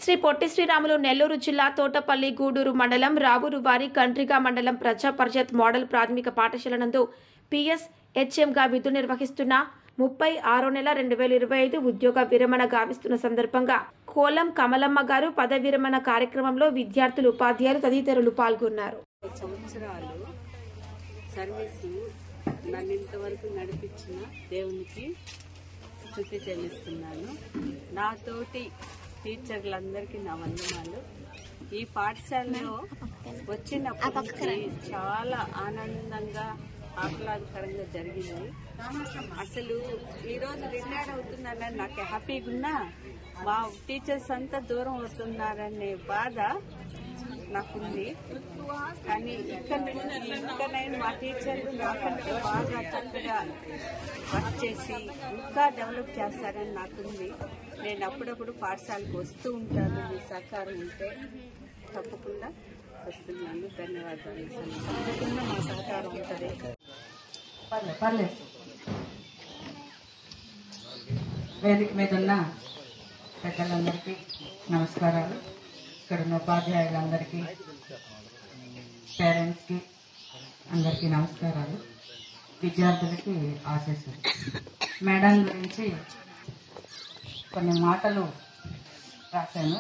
శ్రీ పొట్టి శ్రీరాములు నెల్లూరు జిల్లా తోటపల్లి గూడూరు మండలం రావురువారి కండ్రిగా మండలం ప్రజా పరిషత్ మోడల్ ప్రాథమిక పాఠశాల నందు పిఎస్హెచ్ఎంగా విధులు నిర్వహిస్తున్న 30/6/2025 ఉద్యోగ విరమణ గావిస్తున్న సందర్భంగా కోలం కమలమ్మ గారు పదవి విరమణ కార్యక్రమంలో విద్యార్థులు, ఉపాధ్యాయులు తదితరులు పాల్గొన్నారు. సంవత్సరాలు సర్వీసు నన్ను ఇంతవరకు నడిపించిన దేవునికి స్తుతి చెల్లిస్తున్నాను. నాతోటి టీచర్లందరికీ నా వందనాలు. ఈ పాఠశాలలో వచ్చినప్పటికీ చాలా ఆనందంగా ఆహ్లాదకరంగా జరిగింది. అసలు ఈరోజు రిటైర్ అవుతున్నానని నాకు హ్యాపీగా ఉన్నా, మా టీచర్స్ అంతా దూరం అవుతున్నారనే బాధ నాకుంది. కానీ ఇక్కడైనా మా టీచర్లు నాకంటే బాగా చక్కగా వర్క్ చేసి ఇంకా డెవలప్ చేస్తారని నాకుంది. నేను అప్పుడప్పుడు పాఠశాలకు వస్తూ ఉంటాను. మీ సహకారం ఉంటే తప్పకుండా వస్తున్నాను. ధన్యవాదాలు. తప్పకుండా మా సహకారం ఉంటుంది. పర్లేదు. వేదిక మీద ఉన్న పెద్దలందరికీ నమస్కారాలు. ఇక్కడ ఉన్న ఉపాధ్యాయులందరికీ, పేరెంట్స్కి అందరికీ నమస్కారాలు. విద్యార్థులకి ఆశీస్సులు. మేడం గురించి కొన్ని మాటలు రాశాను,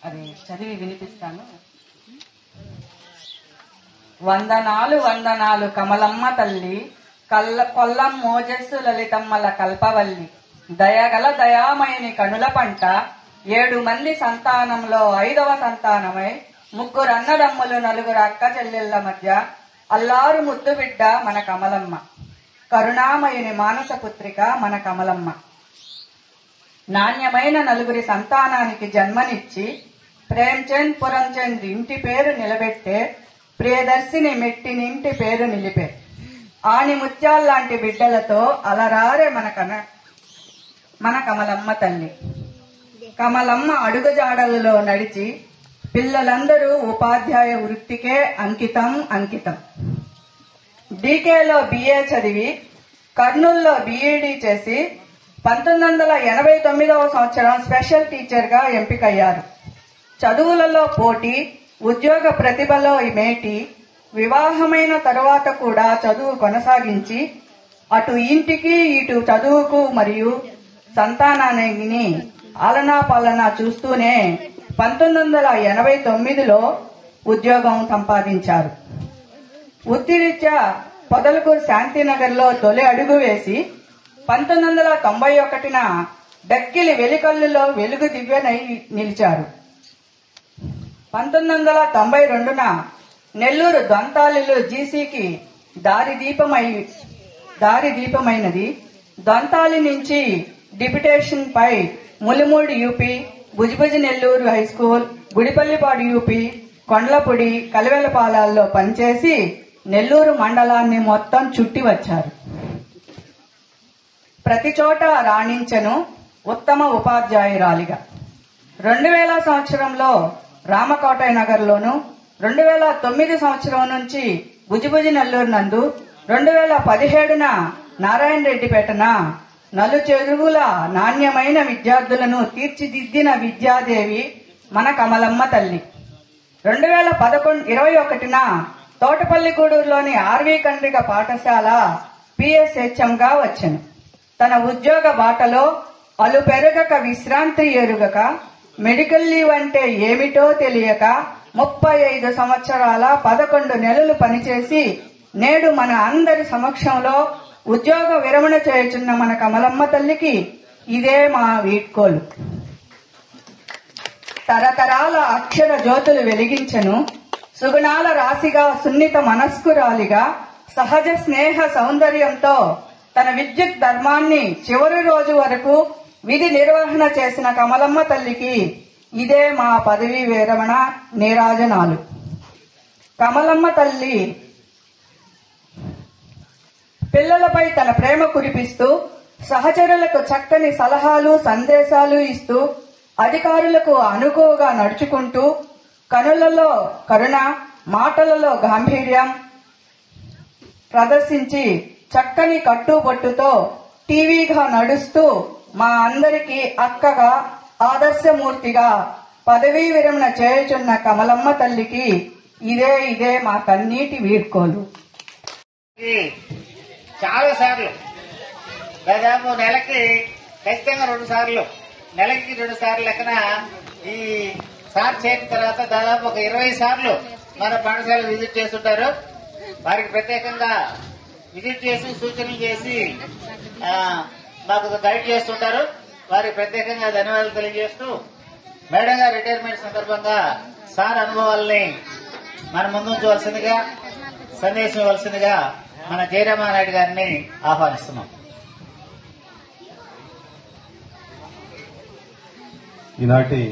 అది చదివి వినిపిస్తాను. వందనాలు వందనాలు కమలమ్మ తల్లి, కొల్లం మోజస్సు లలితమ్మల కల్పవల్లి, దయగల దయామయని కనుల పంట, 7 మంది సంతానంలో 5వ సంతానమై 3 అన్నదమ్ములు 4 అక్క చెల్లెళ్ల మధ్య అల్లారు ముద్దు బిడ్డ మన కమలమ్మ, కరుణామయుని మానస పుత్రిక మన కమలమ్మ. నాణ్యమైన 4 సంతానానికి జన్మనిచ్చి ప్రేమ్చంద్ పురంచంద్ ఇంటి పేరు నిలబెట్టే, ప్రియదర్శిని మెట్టినింటి పేరు నిలిపే, ఆణిముత్యాల్లాంటి బిడ్డలతో అలరారే మన కమలమ్మ తల్లి. కమలమ్మ అడుగుజాడలలో నడిచి పిల్లలందరూ ఉపాధ్యాయ వృత్తికే అంకితం. డీకేలో BA చదివి కర్నూలులో BEd చేసి 1989వ సంవత్సరం స్పెషల్ టీచర్గా ఎంపికయ్యారు. చదువులలో పోటీ, ఉద్యోగ ప్రతిభలో మేటి, వివాహమైన తరువాత కూడా చదువు కొనసాగించి అటు ఇంటికి ఇటు చదువుకు మరియు సంతానాన్ని ఆలనా పాలనా చూస్తూనే 1989లో ఉద్యోగం సంపాదించారు. వృత్తిరీత్యా పొదలకూరు శాంతినగర్లో తొలి అడుగు వేసి 1991న డక్కిలి వెలికల్లులో వెలుగు దివ్యనై నిలిచారు. 1992న నెల్లూరు దొంతాలిలో జీసీకి దారిదీపమైనది. దొంతాలి నుంచి డిప్యుటేషన్ పై Mulimudi UP, Bujibuji Nellore high school, Gudipallipadu UP, Kondlapudi, కలివెలపాలెల్లో పనిచేసి నెల్లూరు మండలాన్ని మొత్తం చుట్టి వచ్చారు. ప్రతి చోట రాణించెను ఉత్తమ ఉపాధ్యాయురాలిగా. 2000 సంవత్సరంలో రామకోటయ్య నగర్లోను, 2009 సంవత్సరం నుంచి బుజిబుజి నెల్లూరు నందు, 2017న నారాయణ రెడ్డిపేటన నలుచెరువుల నాణ్యమైన విద్యార్థులను తీర్చిదిద్దిన విద్యాదేవి మన కమలమ్మ తల్లి. 2021న తోటపల్లి గూడూరులోని ఆర్వీ కండ్రిగ పాఠశాల PSHMగా వచ్చెను. తన ఉద్యోగ బాటలో అలు పెరగక విశ్రాంతి ఎరుగక, మెడికల్ లీవ్ అంటే ఏమిటో తెలియక 35 సంవత్సరాల 11 నెలలు పనిచేసి నేడు మన అందరి సమక్షంలో ఉద్యోగ విరమణ చేయుచున్న మన కమలమ్మ తల్లికి ఇదే మా వీడ్కోలు. తరతరాల అక్షర జ్యోతులు వెలిగించెను, సుగుణాల రాశిగా సున్నిత మనస్కురాలిగా సహజ స్నేహ సౌందర్యంతో తన విద్యుత్ ధర్మాన్ని చివరి రోజు వరకు విధి నిర్వహణ చేసిన కమలమ్మ తల్లికి ఇదే మా పదవీ విరమణ నీరాజనాలు. కమలమ్మ తల్లి పిల్లలపై తన ప్రేమ కురిపిస్తూ, సహచరులకు చక్కని సలహాలు సందేశాలు ఇస్తూ, అధికారులకు అనుకువగా నడుచుకుంటూ, కనులలో కరుణ, మాటలలో గాంభీర్యం ప్రదర్శించి చక్కని కట్టుబొట్టుతో టీవీగా నడుస్తూ మా అందరికీ అక్కగా, ఆదర్శమూర్తిగా పదవీ విరమణ చేయుచున్న కమలమ్మ తల్లికి ఇదే మా కన్నీటి వీడ్కోలు. చాలా సార్లు దాదాపు నెలకి ఖచ్చితంగా 2 సార్లు, నెలకి 2 సార్లు లెక్కన ఈ సార్ చేరిన తర్వాత దాదాపు ఒక 20 సార్లు మన పాఠశాల విజిట్ చేస్తుంటారు. వారికి ప్రత్యేకంగా విజిట్ చేసి సూచనలు చేసి మాకు గైడ్ చేస్తుంటారు. వారికి ప్రత్యేకంగా ధన్యవాదాలు తెలియజేస్తూ మేడం గారు రిటైర్మెంట్ సందర్భంగా సార్ అనుభవాల్ని మన ముందుంచవలసిందిగా, సందేశం ఇవ్వాల్సిందిగా మన జయరామానాయుడు గారిని ఆహ్వానిస్తున్నాం. ఈనాటి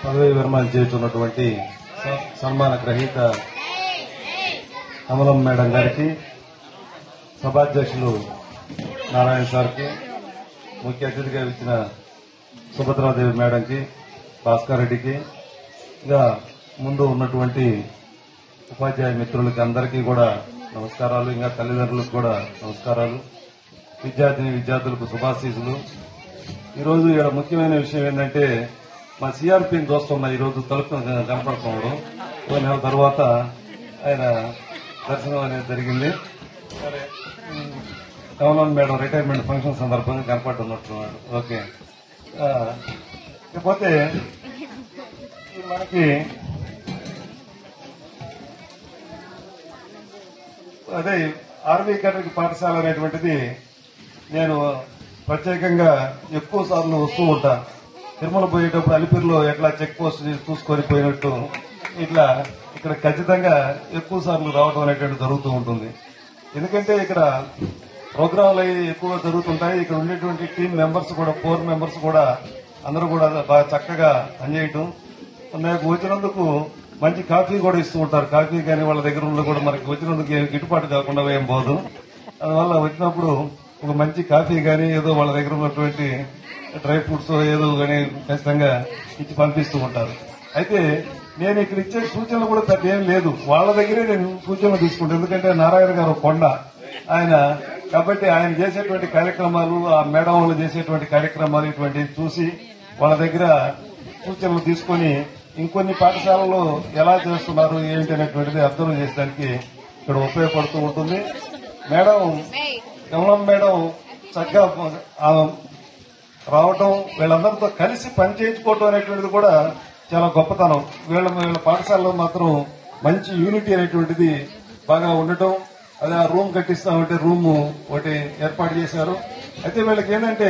పదవి విరమణ చేస్తున్నటువంటి సన్మాన గ్రహీత కమలం మేడం గారికి, సభాధ్యక్షులు నారాయణ సార్కి, ముఖ్య అతిథిగా ఇచ్చిన సుభద్రాదేవి మేడంకి, భాస్కర్ రెడ్డికి, ఇంకా ముందు ఉన్నటువంటి ఉపాధ్యాయ మిత్రులకి అందరికీ కూడా నమస్కారాలు. ఇంకా తల్లిదండ్రులకు కూడా నమస్కారాలు. విద్యార్థులకు శుభాశీసులు. ఈరోజు ఇక్కడ ముఖ్యమైన విషయం ఏంటంటే మా సిఆర్పిని చూస్తున్నా ఈరోజు తలుపు కనపడుతున్నాడు. 2 నెలల తర్వాత ఆయన దర్శనం అనేది జరిగింది. కమలం మేడం రిటైర్మెంట్ ఫంక్షన్ సందర్భంగా కనపడుతున్నట్టున్నాడు. ఓకే. ఇకపోతే మనకి అదే ఆర్వీ కేటగిరీ పాఠశాల అనేటువంటిది నేను ప్రత్యేకంగా ఎక్కువ సార్లు వస్తూ ఉంటా. తిరుమల పోయేటప్పుడు అలిపిరిలో ఎట్లా చెక్ పోస్ట్ చూసుకొని పోయినట్టు ఇట్లా ఇక్కడ ఖచ్చితంగా ఎక్కువ సార్లు రావడం అనేటువంటి జరుగుతూ ఉంటుంది. ఎందుకంటే ఇక్కడ ప్రోగ్రాంలు ఎక్కువగా జరుగుతుంటాయి. ఇక్కడ ఉండేటువంటి టీం మెంబర్స్ కూడా 4 మెంబర్స్ కూడా అందరూ కూడా బాగా చక్కగా పనిచేయటం. నాకు వచ్చినందుకు మంచి కాఫీ కూడా ఇస్తూ ఉంటారు. కాఫీ కానీ వాళ్ళ దగ్గర ఉన్న కూడా మనకి వచ్చినందుకు గిట్టుబాటు కాకుండా ఏం పోదు. అందువల్ల వచ్చినప్పుడు ఒక మంచి కాఫీ కానీ ఏదో వాళ్ళ దగ్గర ఉన్నటువంటి డ్రై ఫ్రూట్స్ ఏదో కానీ ఖచ్చితంగా ఇచ్చి పంపిస్తూ ఉంటారు. అయితే నేను ఇక్కడ ఇచ్చే సూచనలు కూడా పెద్ద ఏం లేదు, వాళ్ళ దగ్గరే నేను సూచనలు తీసుకుంటాను. ఎందుకంటే నారాయణ గారు కొండ ఆయన కాబట్టి ఆయన చేసేటువంటి కార్యక్రమాలు, ఆ మేడం వాళ్ళు చేసేటువంటి కార్యక్రమాలు ఇటువంటివి చూసి వాళ్ళ దగ్గర సూచనలు తీసుకొని ఇంకొన్ని పాఠశాలలో ఎలా చేస్తున్నారు ఏంటి అనేటువంటిది అర్థం చేసడానికి ఇక్కడ ఉపయోగపడుతూ ఉంటుంది. మేడం కమలం మేడం చక్కగా రావటం, వీళ్ళందరితో కలిసి పనిచేయించుకోవటం అనేటువంటిది కూడా చాలా గొప్పతనం. వీళ్ళ పాఠశాలలో మాత్రం మంచి యూనిటీ అనేటువంటిది బాగా ఉండటం. అదే ఆ రూమ్ కట్టిస్తామంటే రూమ్ ఒకటి ఏర్పాటు చేశారు. అయితే వీళ్ళకి ఏంటంటే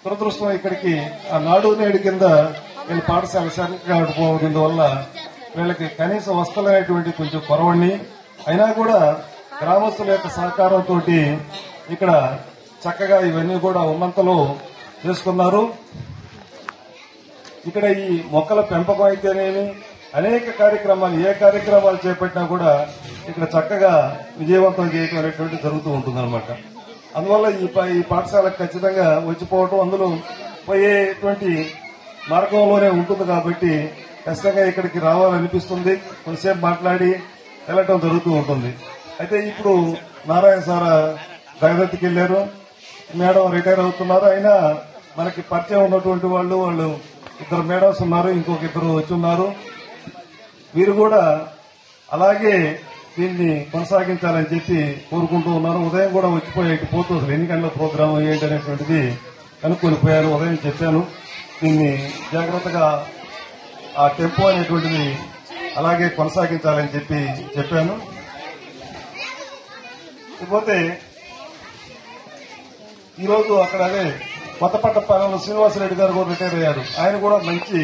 దురదృష్టం ఇక్కడికి ఆ నాడు నేడు కింద వీళ్ళ పాఠశాల సరిగ్గా ఆడిపోవడం వల్ల వీళ్ళకి కనీస వసతులు అనేటువంటి కొంచెం కొరవని, అయినా కూడా గ్రామస్తుల యొక్క సహకారంతో ఇక్కడ చక్కగా ఇవన్నీ కూడా ఉన్నంతలో చేసుకున్నారు. ఇక్కడ ఈ మొక్కల పెంపకం అయితేనేమి అనేక కార్యక్రమాలు, ఏ కార్యక్రమాలు చేపట్టినా కూడా ఇక్కడ చక్కగా విజయవంతం చేయడం అనేటువంటి జరుగుతూ ఉంటుందన్నమాట. అందువల్ల ఈ పాఠశాలకు ఖచ్చితంగా వచ్చిపోవటం, అందులో పోయేటువంటి మార్గంలోనే ఉంటుంది కాబట్టి ఖచ్చితంగా ఇక్కడికి రావాలనిపిస్తుంది. కొంతసేపు మాట్లాడి వెళ్ళటం జరుగుతూ ఉంటుంది. అయితే ఇప్పుడు నారాయణ సార్ జగదత్తికి వెళ్లారు, మేడం రిటైర్ అవుతున్నారు. అయినా మనకి పరిచయం ఉన్నటువంటి వాళ్ళు 2 మేడమ్స్ ఉన్నారు, ఇంకొక 2 వచ్చి ఉన్నారు. వీరు కూడా అలాగే దీన్ని కొనసాగించాలని చెప్పి కోరుకుంటూ ఉన్నారు. ఉదయం కూడా వచ్చిపోయేటి పోతూ అసలు ఎన్ని గంటల ప్రోగ్రాం ఏంటి అనేటువంటిది కనుక్కొని పోయారు. ఉదయం చెప్పాను, దీన్ని జాగ్రత్తగా ఆ టెంపో అనేటువంటిది అలాగే కొనసాగించాలని చెప్పి చెప్పాను. ఇకపోతే ఈరోజు అక్కడ అదే కొత్తపట్టపాలెంలో శ్రీనివాసరెడ్డి గారు కూడా రిటైర్ అయ్యారు. ఆయన కూడా మంచి